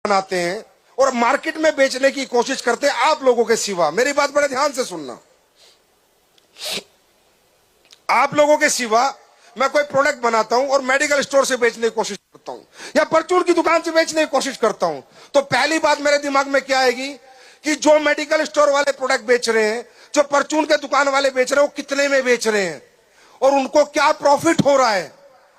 बनाते हैं और मार्केट में बेचने की कोशिश करते हैं आप लोगों के सिवा। मेरी बात बड़े ध्यान से सुनना। आप लोगों के सिवा मैं कोई प्रोडक्ट बनाता हूं और मेडिकल स्टोर से बेचने की कोशिश करता हूं या परचून की दुकान से बेचने की कोशिश करता हूं, तो पहली बात मेरे दिमाग में क्या आएगी कि जो मेडिकल स्टोर वाले प्रोडक्ट बेच रहे हैं, जो परचून के दुकान वाले बेच रहे हैं, वो कितने में बेच रहे हैं और उनको क्या प्रॉफिट हो रहा है।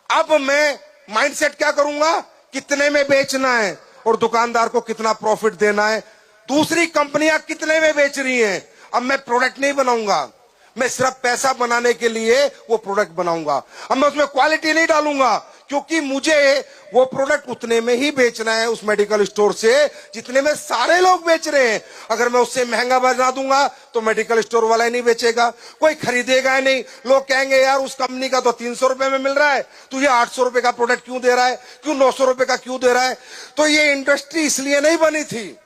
अब मैं माइंडसेट क्या करूंगा, कितने में बेचना है और दुकानदार को कितना प्रॉफिट देना है। दूसरी कंपनियां कितने में बेच रही हैं, अब मैं प्रोडक्ट नहीं बनाऊंगा, मैं सिर्फ पैसा बनाने के लिए वो प्रोडक्ट बनाऊंगा। अब मैं उसमें क्वालिटी नहीं डालूंगा, क्योंकि मुझे वो प्रोडक्ट उतने में ही बेचना है उस मेडिकल स्टोर से जितने में सारे लोग बेच रहे हैं। अगर मैं उससे महंगा बना दूंगा तो मेडिकल स्टोर वाला ही नहीं बेचेगा, कोई खरीदेगा ही नहीं। लोग कहेंगे यार उस कंपनी का तो 300 रुपए में मिल रहा है, तुझे 800 रुपए का प्रोडक्ट क्यों दे रहा है, क्यों 900 रुपए का क्यों दे रहा है। तो ये इंडस्ट्री इसलिए नहीं बनी थी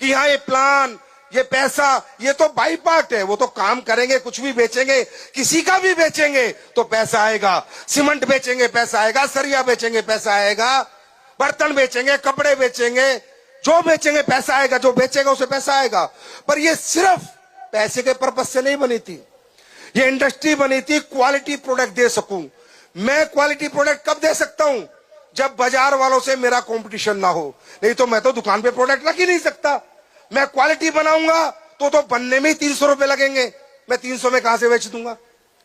कि यहाँ ये प्लान, ये पैसा, ये तो बाई पार्ट है। वो तो काम करेंगे, कुछ भी बेचेंगे, किसी का भी बेचेंगे तो पैसा आएगा। सीमेंट बेचेंगे पैसा आएगा, सरिया बेचेंगे पैसा आएगा, बर्तन बेचेंगे, कपड़े बेचेंगे, जो बेचेंगे पैसा आएगा, जो बेचेगा उसे पैसा आएगा। पर ये सिर्फ पैसे के पर्पज से नहीं बनी थी, ये इंडस्ट्री बनी थी क्वालिटी प्रोडक्ट दे सकूं। मैं क्वालिटी प्रोडक्ट कब दे सकता हूं, जब बाजार वालों से मेरा कंपटीशन ना हो, नहीं तो मैं तो दुकान पे प्रोडक्ट रख ही नहीं सकता। मैं क्वालिटी बनाऊंगा तो बनने में ही 300 रुपए लगेंगे, मैं 300 में कहां से बेच दूंगा,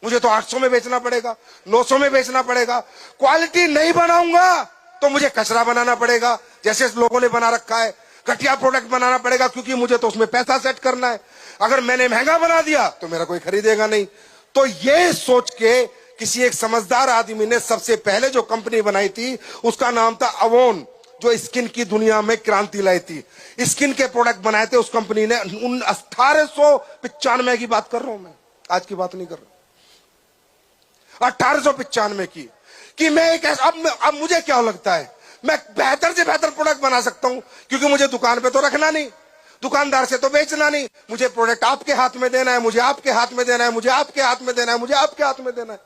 मुझे तो 800 में बेचना पड़ेगा, 900 में बेचना पड़ेगा। क्वालिटी नहीं बनाऊंगा तो मुझे कचरा बनाना पड़ेगा, जैसे लोगों ने बना रखा है, घटिया प्रोडक्ट बनाना पड़ेगा, क्योंकि मुझे तो उसमें पैसा सेट करना है। अगर मैंने महंगा बना दिया तो मेरा कोई खरीदेगा नहीं। तो ये सोच के किसी एक समझदार आदमी ने सबसे पहले जो कंपनी बनाई थी उसका नाम था अवोन, जो स्किन की दुनिया में क्रांति लाई थी। स्किन के प्रोडक्ट बनाए थे उस कंपनी ने। 1895 की बात कर रहा हूं मैं, आज की बात नहीं कर रहा। 1895 की कि मैं एक अब मुझे क्या लगता है, मैं बेहतर से बेहतर प्रोडक्ट बना सकता हूं, क्योंकि मुझे दुकान पे तो रखना नहीं, दुकानदार से तो बेचना नहीं, मुझे प्रोडक्ट आपके हाथ में देना है, मुझे आपके हाथ में देना है, मुझे आपके हाथ में देना है, मुझे आपके हाथ में देना है।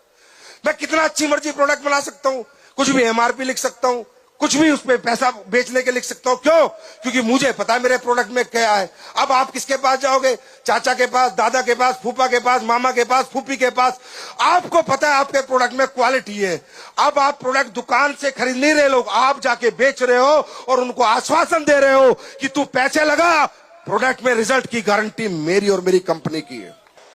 मैं कितना अच्छी मर्जी प्रोडक्ट बना सकता हूं, कुछ भी एमआरपी लिख सकता हूं, कुछ भी उसमें पैसा बेचने के लिख सकता हूं। क्यों? क्योंकि मुझे पता है मेरे प्रोडक्ट में क्या है। अब आप किसके पास जाओगे, चाचा के पास, दादा के पास, फूफा के पास, मामा के पास, फूफी के पास, आपको पता है आपके प्रोडक्ट में क्वालिटी है। अब आप प्रोडक्ट दुकान से खरीद नहीं रहे लोग, आप जाके बेच रहे हो और उनको आश्वासन दे रहे हो कि तू पैसे लगा, प्रोडक्ट में रिजल्ट की गारंटी मेरी और मेरी कंपनी की है।